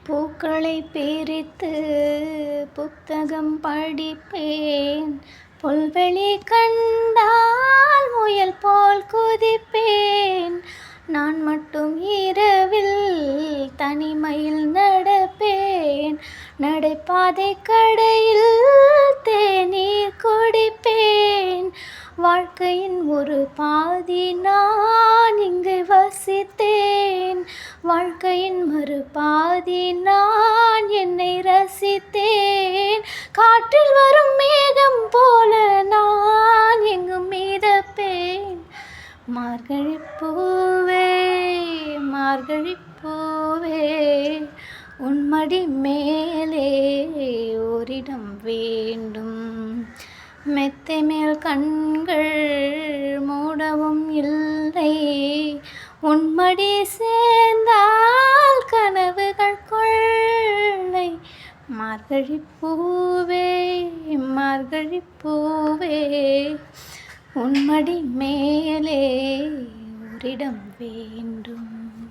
பூக்களை பிரித்து புத்தகம் படிப்பேன். புல்வெளி கண்டால் முயல் போல் குதிப்பேன். நான் மட்டும் இரவில் தனிமையில் நடப்பேன். நடைபாதை கடையில் தேநீர் குடிப்பேன். வாழ்க்கையின் ஒரு பாதி நான் இங்கு வசித்தேன். வாழ்க்கையின் மறுபாதி நான் என்னை ரசித்தேன். காற்றில் வரும் மேகம் போல நான் எங்கும் மிதப்பேன். மார்கழிப் பூவே மார்கழிப் பூவே உன் மடி மேலே ஓரிடம் வேண்டும். மெத்தை மேல் கண்கள் மூடவும் இல்லை. உன் மடி சேர்ந்தால் கனவுகள் கொள்ளை. மார்கழிப் பூவே மார்கழிப் பூவே உன் மடி மேலே ஓரிடம் வேண்டும்.